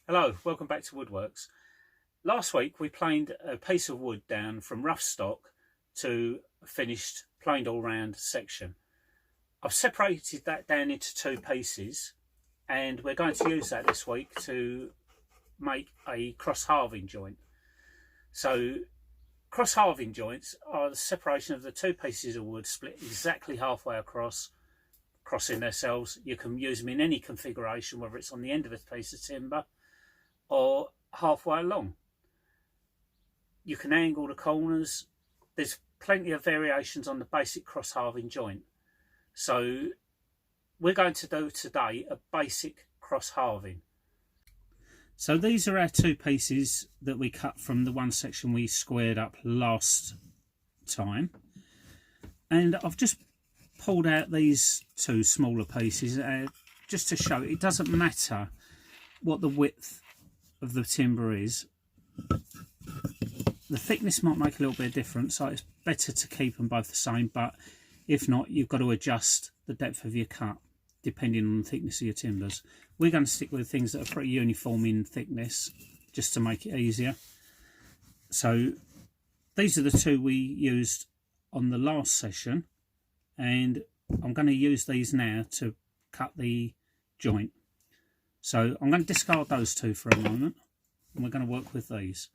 Hello, welcome back to WoodWorks. Last week we planed a piece of wood down from rough stock to a finished planed all round section. I've separated that down into two pieces and we're going to use that this week to make a cross halving joint. So cross halving joints are the separation of the two pieces of wood split exactly halfway across, crossing themselves. You can use them in any configuration, whether it's on the end of a piece of timber or halfway along. You can angle the corners. There's plenty of variations on the basic cross halving joint. So we're going to do today a basic cross halving. So these are our two pieces that we cut from the one section we squared up last time. And I've just pulled out these two smaller pieces just to show it doesn't matter what the width of the timber is. The thickness might make a little bit of difference, so it's better to keep them both the same, but if not, you've got to adjust the depth of your cut depending on the thickness of your timbers. We're going to stick with things that are pretty uniform in thickness just to make it easier. So these are the two we used on the last session, and I'm going to use these now to cut the joint. So I'm going to discard those two for a moment and we're going to work with these.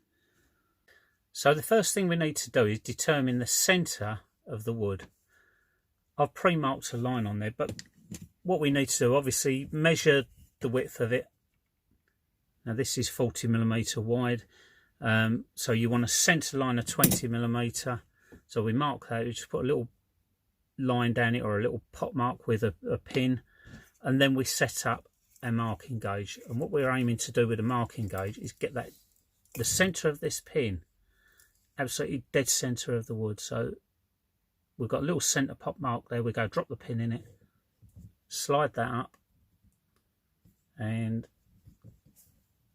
So the first thing we need to do is determine the centre of the wood. I've pre-marked a line on there, but what we need to do, obviously, measure the width of it. Now this is 40mm wide, so you want a centre line of 20mm. So we mark that, we just put a little line down it or a little pot mark with a pin, and then we set up a marking gauge. And what we're aiming to do with a marking gauge is get that the centre of this pin absolutely dead centre of the wood. So we've got a little centre pot mark there. We go drop the pin in it, slide that up, and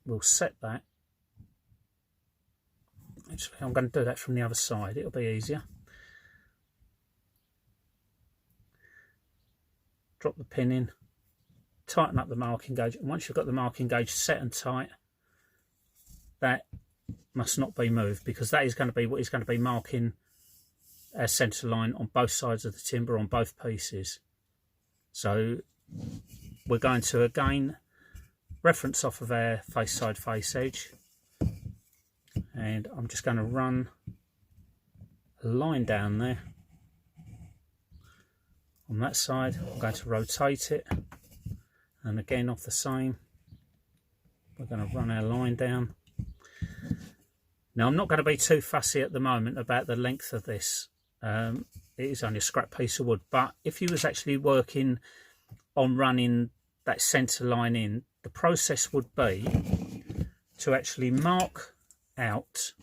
we'll set that. Actually, I'm going to do that from the other side, it'll be easier. Drop the pin in, tighten up the marking gauge, and once you've got the marking gauge set and tight, that must not be moved, because that is going to be what is going to be marking our centre line on both sides of the timber on both pieces. So we're going to again reference off of our face side face edge, and I'm just going to run a line down there on that side. I'm going to rotate it, and again off the same, we're going to run our line down. Now I'm not going to be too fussy at the moment about the length of this. It is only a scrap piece of wood, but if you was actually working on running that centre line in, the process would be to actually mark out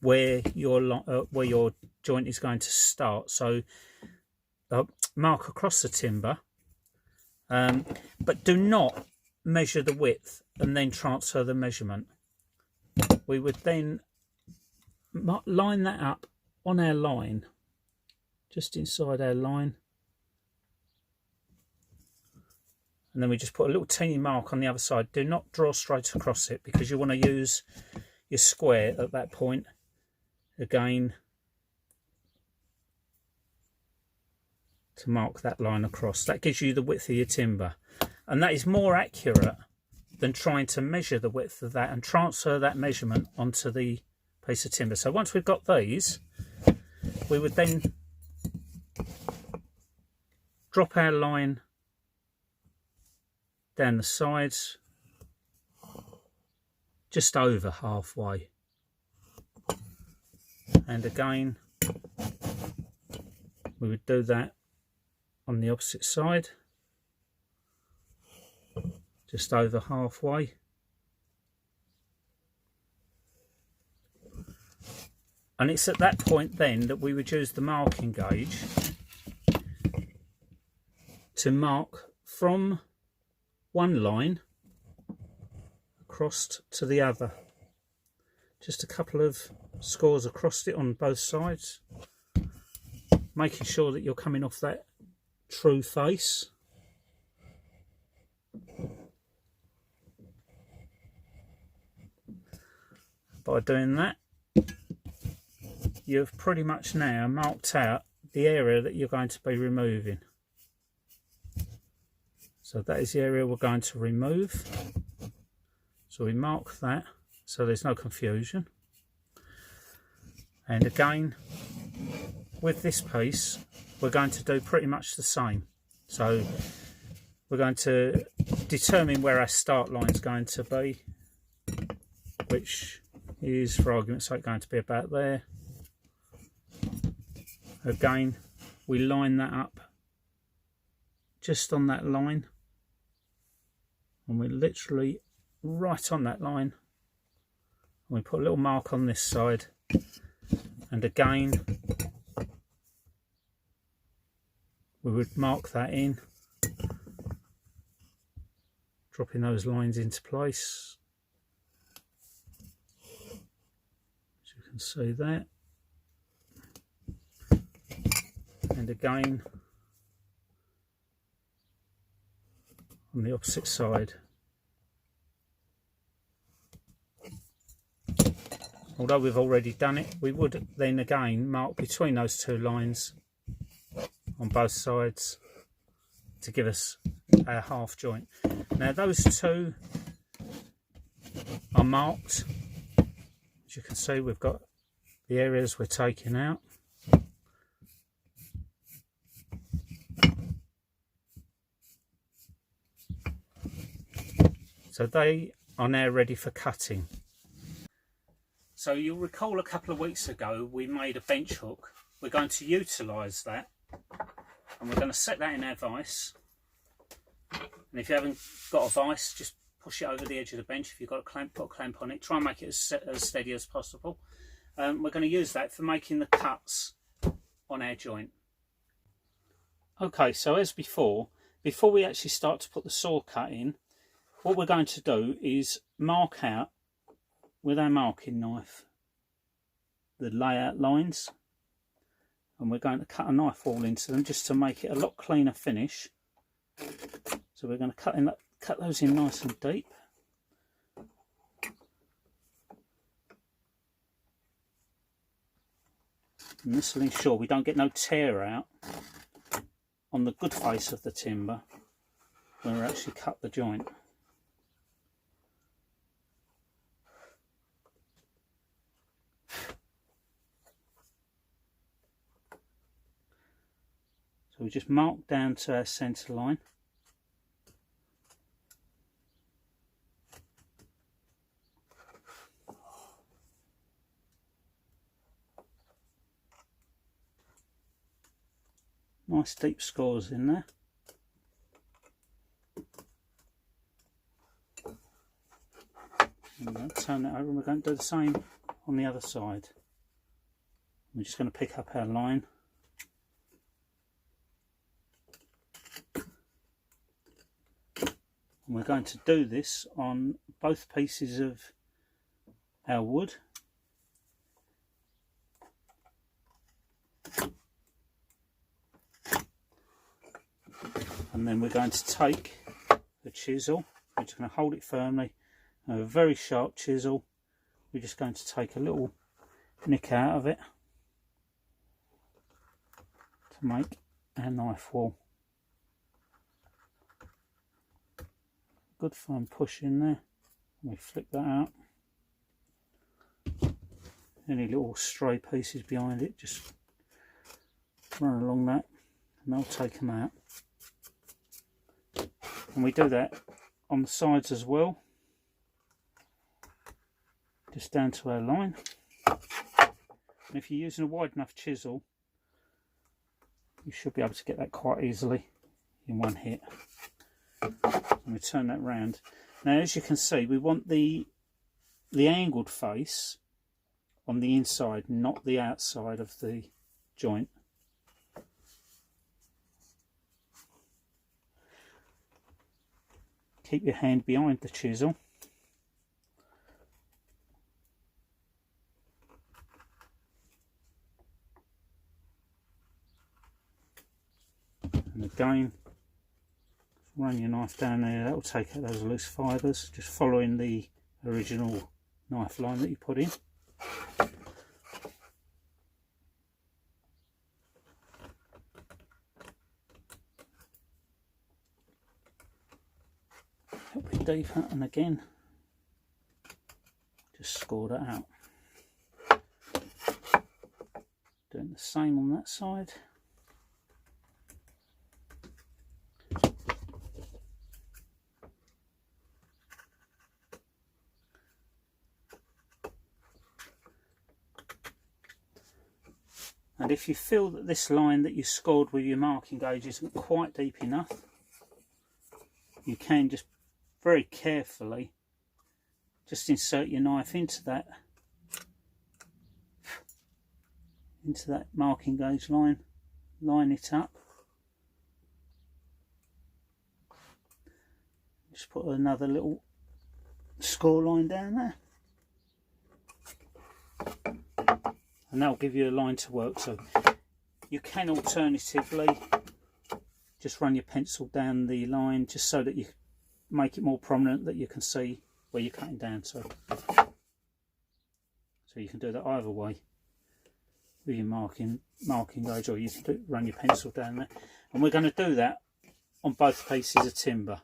where your joint is going to start. So mark across the timber, but do not measure the width and then transfer the measurement. We would then line that up on our line, just inside our line, and then we just put a little teeny mark on the other side. Do not draw straight across it, because you want to use your square at that point again to mark that line across. That gives you the width of your timber, and that is more accurate than trying to measure the width of that and transfer that measurement onto the piece of timber. So once we've got these, we would then drop our line down the sides just over halfway, and again we would do that on the opposite side, just over halfway. And it's at that point then that we would use the marking gauge to mark from one line across to the other. Just a couple of scores across it on both sides, making sure that you're coming off that true face. By doing that, you've pretty much now marked out the area that you're going to be removing. So that is the area we're going to remove. So we mark that so there's no confusion. And again, with this piece, we're going to do pretty much the same. So we're going to determine where our start line is going to be, which is, for argument's sake, going to be about there. Again, we line that up just on that line, and we're literally right on that line. And we put a little mark on this side, and again we would mark that in, dropping those lines into place, as you can see there. And again on the opposite side. Although we've already done it, we would then again mark between those two lines on both sides to give us our half joint. Now those two are marked. As you can see, we've got the areas we're taking out. So they are now ready for cutting. So you'll recall a couple of weeks ago we made a bench hook. We're going to utilise that, and we're going to set that in our vise. And if you haven't got a vise, just push it over the edge of the bench. If you've got a clamp, put a clamp on it. Try and make it as steady as possible. We're going to use that for making the cuts on our joint. Okay, so as before we actually start to put the saw cut in, what we're going to do is mark out with our marking knife the layout lines, and we're going to cut a knife wall into them just to make it a lot cleaner finish. So we're going to cut those in nice and deep. And this will ensure we don't get no tear out on the good face of the timber when we actually cut the joint. So we just mark down to our centre line. Nice deep scores in there. And we'll turn it over, and we're going to do the same on the other side. We're just going to pick up our line. And we're going to do this on both pieces of our wood. And then we're going to take the chisel, we're just going to hold it firmly, and a very sharp chisel. We're just going to take a little nick out of it to make our knife wall. Good firm push in there. We flick that out. Any little stray pieces behind it, just run along that and they'll take them out. And we do that on the sides as well, just down to our line. And if you're using a wide enough chisel, you should be able to get that quite easily in one hit. And we turn that round. Now, as you can see, we want the angled face on the inside, not the outside of the joint. Keep your hand behind the chisel. And again, run your knife down there, that will take out those loose fibres, just following the original knife line that you put in. A bit deeper, and again just score that out. Doing the same on that side. And if you feel that this line that you scored with your marking gauge isn't quite deep enough, you can just very carefully just insert your knife into that marking gauge line, line it up. Just put another little score line down there. And that'll give you a line to work to. You can alternatively just run your pencil down the line just so that you make it more prominent, that you can see where you're cutting down to. So you can do that either way with your marking gauge, or you can run your pencil down there. And we're going to do that on both pieces of timber.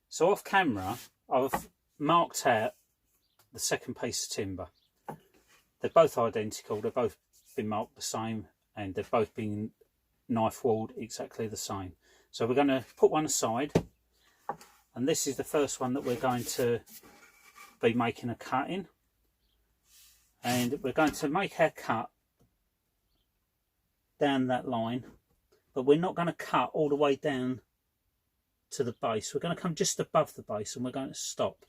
So off camera, I've marked out the second piece of timber. They're both identical, they've both been marked the same, and they've both been knife walled exactly the same. So we're going to put one aside, and this is the first one that we're going to be making a cut in. And we're going to make our cut down that line, but we're not going to cut all the way down to the base. We're going to come just above the base and we're going to stop.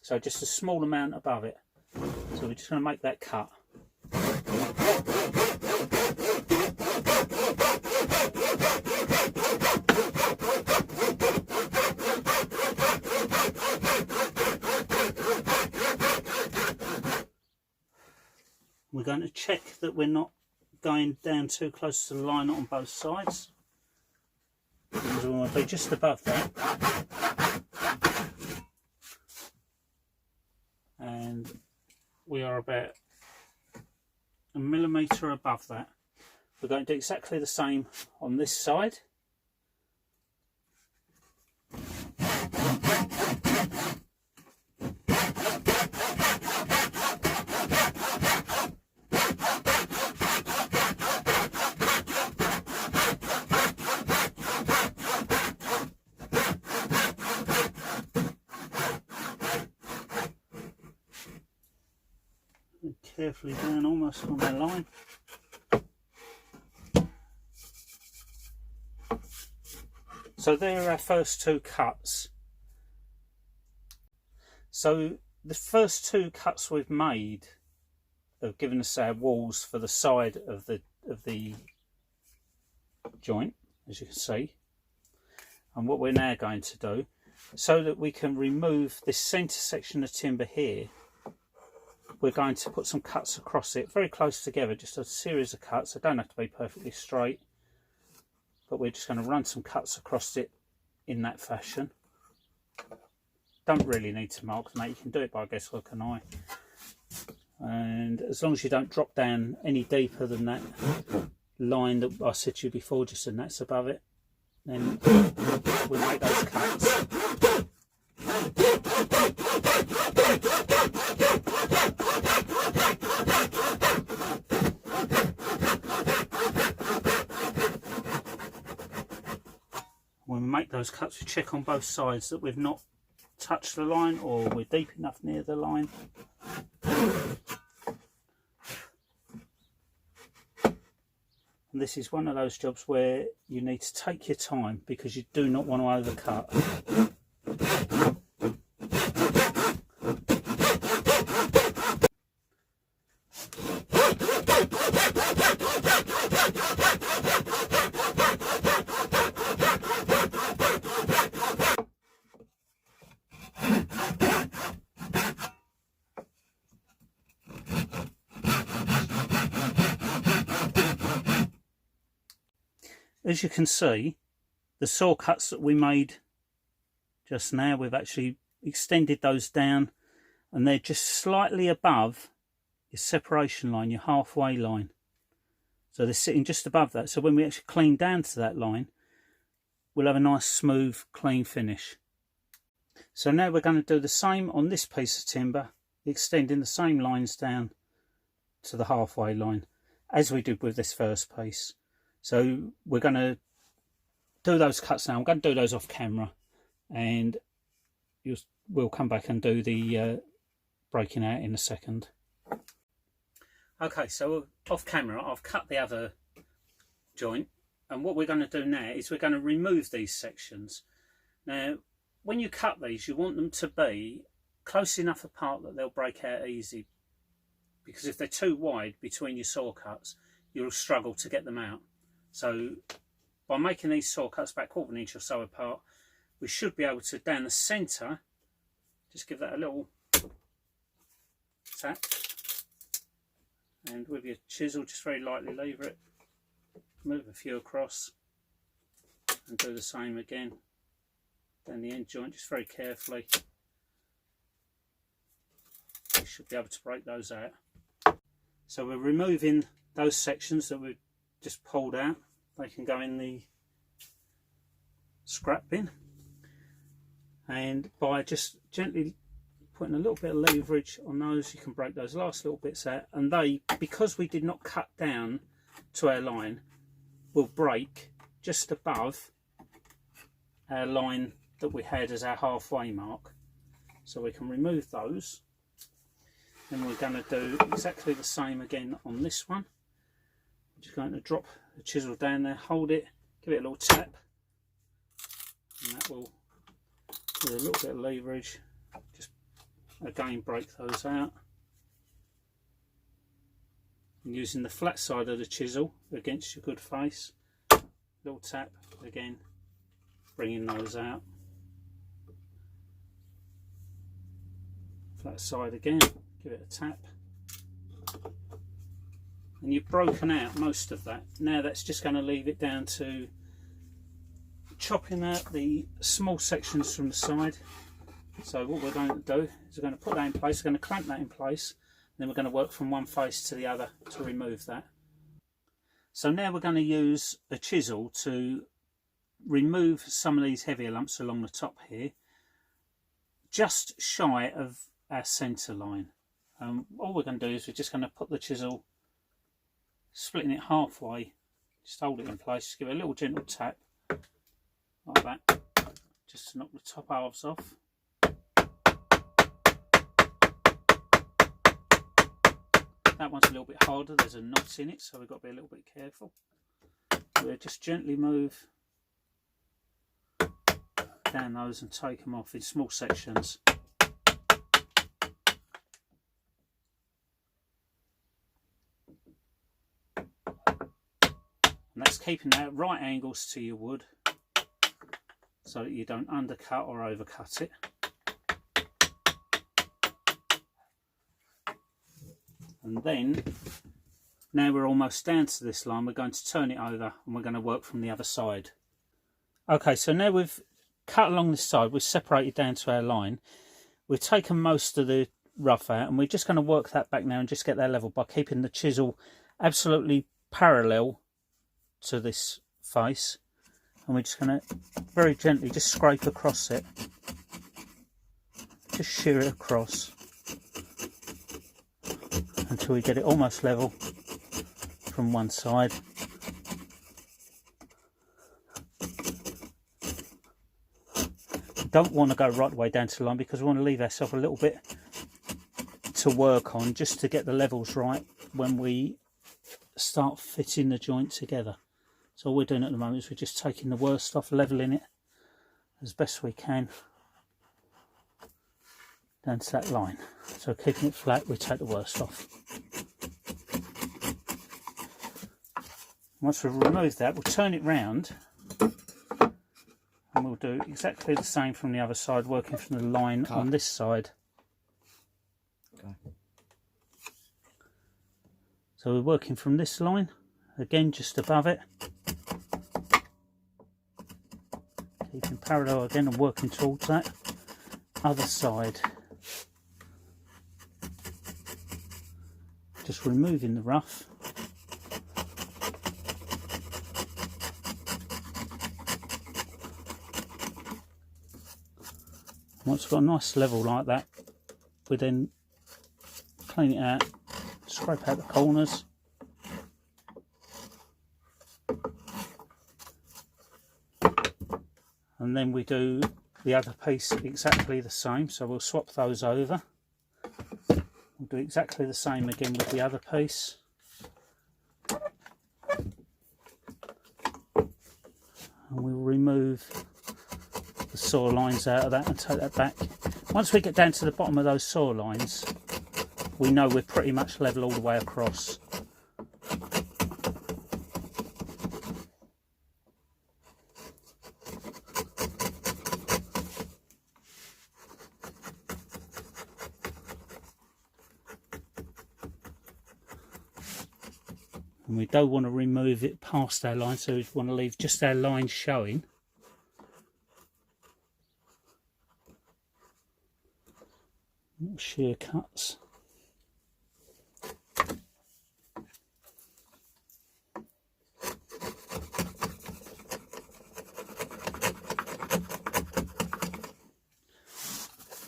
So just a small amount above it. So we're just going to make that cut. We're going to check that we're not going down too close to the line on both sides. Because we want to be just above that. And we are about a millimetre above that. We're going to do exactly the same on this side. Carefully down almost on the line. So there are our first two cuts. So the first two cuts we've made have given us our walls for the side of the joint, as you can see. And what we're now going to do, so that we can remove this centre section of timber here, we're going to put some cuts across it, very close together, just a series of cuts. They don't have to be perfectly straight, but we're just going to run some cuts across it in that fashion. Don't really need to mark them out, you can do it by guesswork and eye. And as long as you don't drop down any deeper than that line that I said to you before, just and that's above it, then we'll make those cuts. When we make those cuts, we check on both sides that we've not touched the line or we're deep enough near the line. And this is one of those jobs where you need to take your time because you do not want to overcut. As you can see, the saw cuts that we made just now, we've actually extended those down and they're just slightly above your separation line, your halfway line. So they're sitting just above that. So when we actually clean down to that line, we'll have a nice smooth clean finish. So now we're going to do the same on this piece of timber, extending the same lines down to the halfway line as we did with this first piece. So we're going to do those cuts now. I'm going to do those off camera, and we'll come back and do the breaking out in a second. Okay, so off camera I've cut the other joint, and what we're going to do now is we're going to remove these sections. Now when you cut these, you want them to be close enough apart that they'll break out easy, because if they're too wide between your saw cuts, you'll struggle to get them out. So by making these saw cuts about 1/4 inch or so apart, we should be able to, down the centre, just give that a little tap, and with your chisel just very lightly lever it, move a few across, and do the same again down the end joint, just very carefully. You should be able to break those out. So we're removing those sections that we've just pulled out. They can go in the scrap bin, and by just gently putting a little bit of leverage on those, you can break those last little bits out, and they, because we did not cut down to our line, will break just above our line that we had as our halfway mark. So we can remove those, and we're going to do exactly the same again on this one. I'm just going to drop the chisel down there, hold it, give it a little tap, and that will, with a little bit of leverage, just again break those out. And using the flat side of the chisel against your good face, little tap again, bringing those out. Flat side again, give it a tap, and you've broken out most of that. Now that's just going to leave it down to chopping out the small sections from the side. So what we're going to do is we're going to put that in place, we're going to clamp that in place, and then we're going to work from one face to the other to remove that. So now we're going to use a chisel to remove some of these heavier lumps along the top here, just shy of our centre line. All we're going to do is we're just going to put the chisel, splitting it halfway, just hold it in place, just give it a little gentle tap like that, just to knock the top halves off. That one's a little bit harder, there's a knot in it, so we've got to be a little bit careful. We'll just gently move down those and take them off in small sections. And that's keeping that at right angles to your wood, so that you don't undercut or overcut it. And then, now we're almost down to this line, we're going to turn it over and we're going to work from the other side. Okay, so now we've cut along this side, we've separated down to our line, we've taken most of the rough out, and we're just going to work that back now and just get that level by keeping the chisel absolutely parallel to this face, and we're just going to very gently just scrape across it, just shear it across until we get it almost level from one side. We don't want to go right the way down to the line, because we want to leave ourselves a little bit to work on just to get the levels right when we start fitting the joint together. So all we're doing at the moment is we're just taking the worst off, levelling it as best we can down to that line. So keeping it flat, we take the worst off. Once we've removed that, we'll turn it round and we'll do exactly the same from the other side, working from the line on this side. Okay. So we're working from this line, again just above it, keeping parallel again and working towards that other side. just removing the rough. Once we've got a nice level like that, we then clean it out, scrape out the corners. And then we do the other piece exactly the same, so we'll swap those over. We'll do exactly the same again with the other piece. And we'll remove the saw lines out of that and take that back. Once we get down to the bottom of those saw lines, we know we're pretty much level all the way across. And we don't want to remove it past our line, so we want to leave just our line showing. Little shear cuts.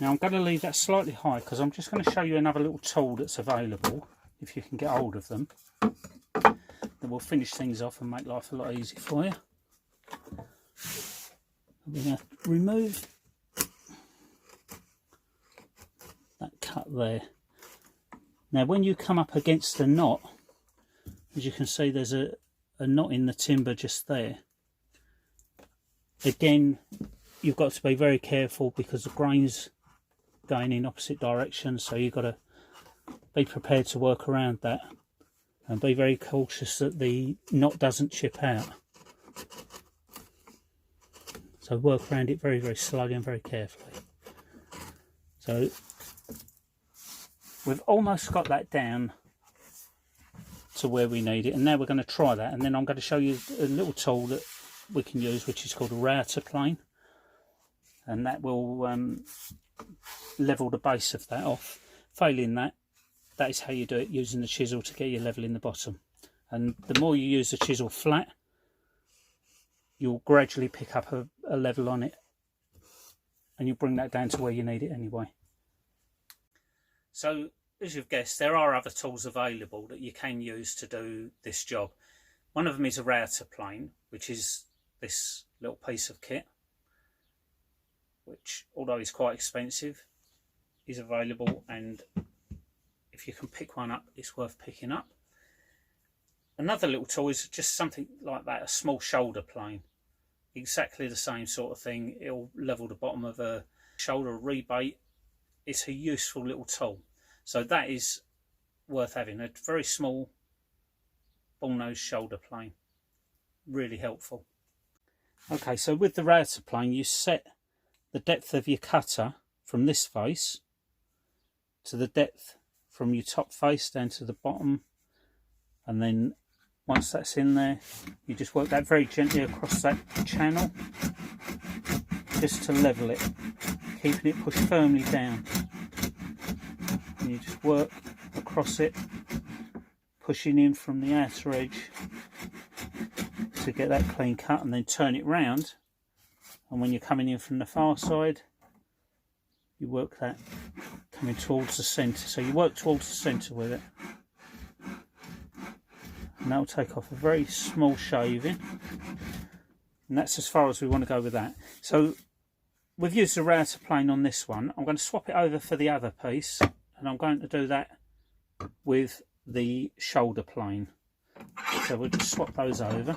Now I'm going to leave that slightly high because I'm just going to show you another little tool that's available, if you can get hold of them. Then we'll finish things off and make life a lot easier for you. We're going to remove that cut there. Now when you come up against the knot, as you can see there's a knot in the timber just there. Again, you've got to be very careful because the grain's going in opposite directions, so you've got to be prepared to work around that and be very cautious that the knot doesn't chip out. So work around it very, very slowly and very carefully. So we've almost got that down to where we need it, and now we're going to try that, and then I'm going to show you a little tool that we can use which is called a router plane, and that will level the base of that off. Failing that, that is how you do it, using the chisel to get your level in the bottom. And the more you use the chisel flat, you'll gradually pick up a level on it, and you'll bring that down to where you need it anyway. So as you've guessed, there are other tools available that you can use to do this job. One of them is a router plane, which is this little piece of kit, which, although is quite expensive, is available, and if you can pick one up, it's worth picking up. Another little tool is just something like that, a small shoulder plane. Exactly the same sort of thing. It'll level the bottom of a shoulder, a rebate. It's a useful little tool. So that is worth having. A very small bullnose shoulder plane. Really helpful. Okay, so with the router plane, you set the depth of your cutter from this face to the depth from your top face down to the bottom, and then once that's in there, you just work that very gently across that channel just to level it, keeping it pushed firmly down. And you just work across it, pushing in from the outer edge to get that clean cut, and then turn it round, and when you're coming in from the far side, you work that coming towards the centre. So you work towards the centre with it, and that'll take off a very small shaving, and that's as far as we want to go with that. So we've used the router plane on this one. I'm going to swap it over for the other piece, and I'm going to do that with the shoulder plane. So we'll just swap those over.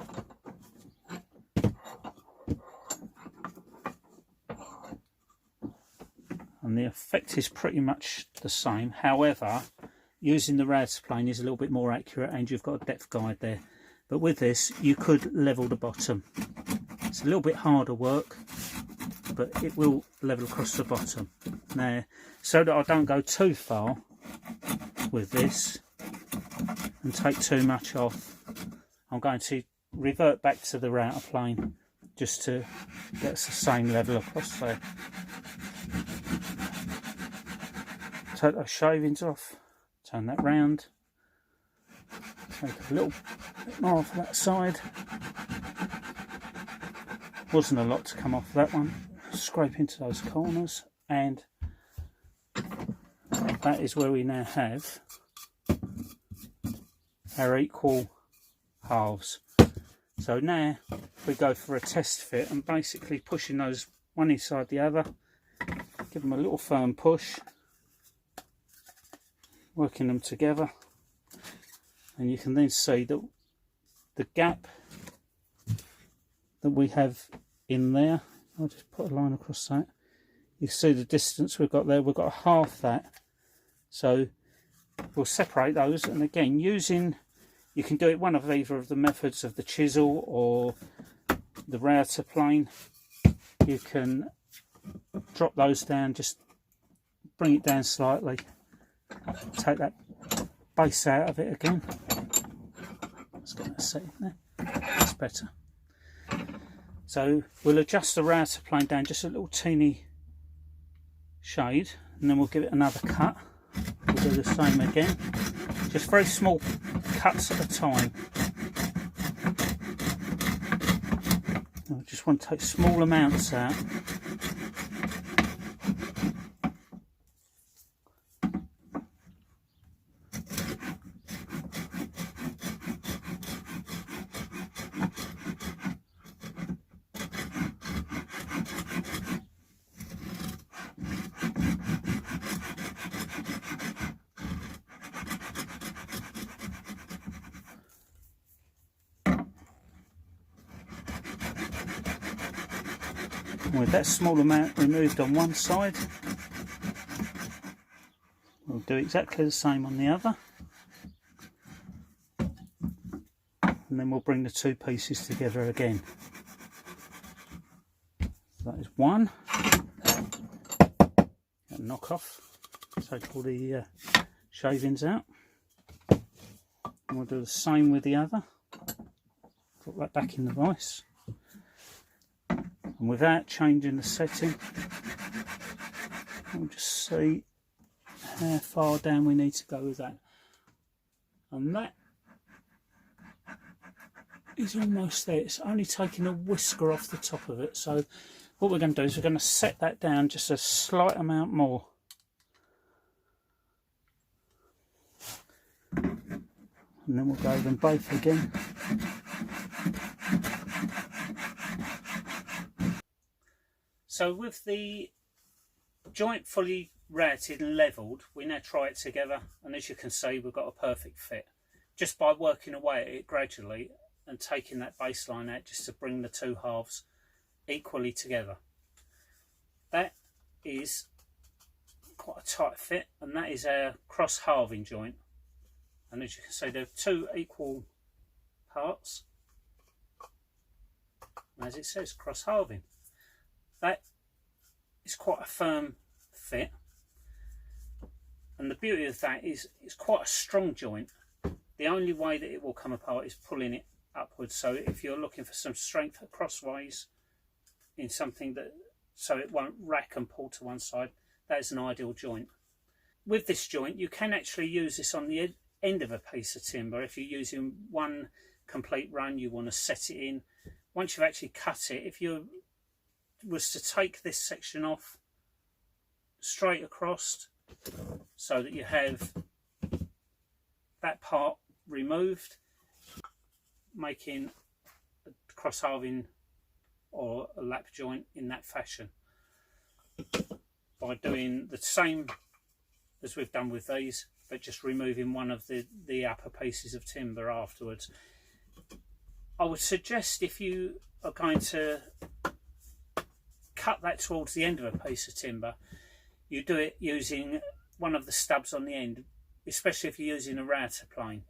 And the effect is pretty much the same. However, using the router plane is a little bit more accurate, and you've got a depth guide there. But with this, you could level the bottom. It's a little bit harder work, but it will level across the bottom. Now, so that I don't go too far with this and take too much off, I'm going to revert back to the router plane just to get us the same level across there. Take those shavings off, turn that round, Take a little bit more off that side. Wasn't a lot to come off that one. Scrape into those corners, and that is where we now have our equal halves. So now we go for a test fit, and basically pushing those one inside the other, give them a little firm push, working them together, and you can then see that the gap that we have in there, I'll just put a line across that. You see the distance we've got there, we've got half that. So we'll separate those, and again, you can do it one of either of the methods of the chisel or the router plane. You can drop those down, just bring it down slightly, take that base out of it again. Let's get that set in there, that's better. So we'll adjust the router plane down just a little teeny shade, and then we'll give it another cut. We'll do the same again, just very small cuts at a time. I just want to take small amounts out. With that small amount removed on one side, we'll do exactly the same on the other, and then we'll bring the two pieces together again. So that is one. Knock off, take all the shavings out, and we'll do the same with the other. Put that back in the vise. And without changing the setting, we'll just see how far down we need to go with that. And that is almost there. It's only taking a whisker off the top of it. So what we're going to do is we're going to set that down just a slight amount more. And then we'll go them both again. So with the joint fully routed and levelled, we now try it together, and as you can see, we've got a perfect fit. Just by working away at it gradually and taking that baseline out just to bring the two halves equally together. That is quite a tight fit, and that is our cross halving joint. And as you can see, there are two equal parts. And as it says, cross halving. That is quite a firm fit, and the beauty of that is it's quite a strong joint. The only way that it will come apart is pulling it upwards. So if you're looking for some strength crossways in something that so it won't rack and pull to one side, that is an ideal joint. With this joint, you can actually use this on the end of a piece of timber. If you're using one complete run, you want to set it in. Once you've actually cut it, if you was to take this section off straight across so that you have that part removed, making a cross halving or a lap joint in that fashion by doing the same as we've done with these, but just removing one of the upper pieces of timber afterwards. I would suggest, if you are going to cut that towards the end of a piece of timber, you do it using one of the stubs on the end, especially if you're using a router plane.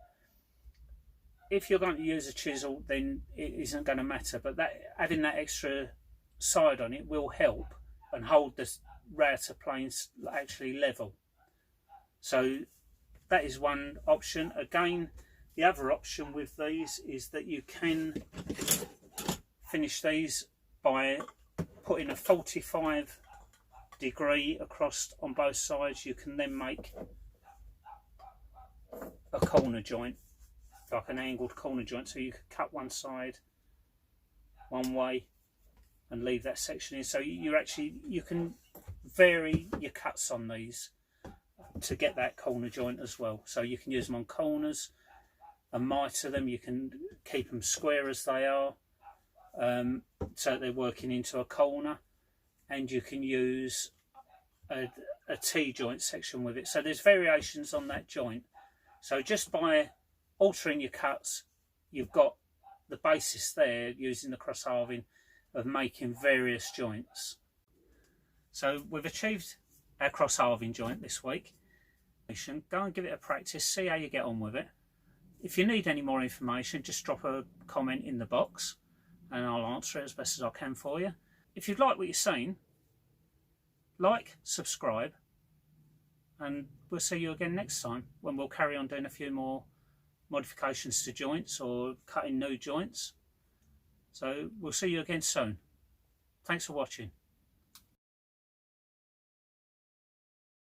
If you're going to use a chisel, then it isn't going to matter, but having that extra side on it will help and hold the router planes actually level. So that is one option. Again, the other option with these is that you can finish these by putting a 45-degree across on both sides. You can then make a corner joint. like an angled corner joint, so you could cut one side one way and leave that section in. So you can vary your cuts on these to get that corner joint as well. So you can use them on corners and mitre them. You can keep them square as they are, so they're working into a corner, and you can use a T-joint section with it. So there's variations on that joint. So just by altering your cuts, you've got the basis there using the cross halving of making various joints. So we've achieved our cross halving joint this week. Go and give it a practice, see how you get on with it. If you need any more information, just drop a comment in the box and I'll answer it as best as I can for you. If you've liked what you've seen, like, subscribe, and we'll see you again next time when we'll carry on doing a few more modifications to joints or cutting new joints. So we'll see you again soon. Thanks for watching.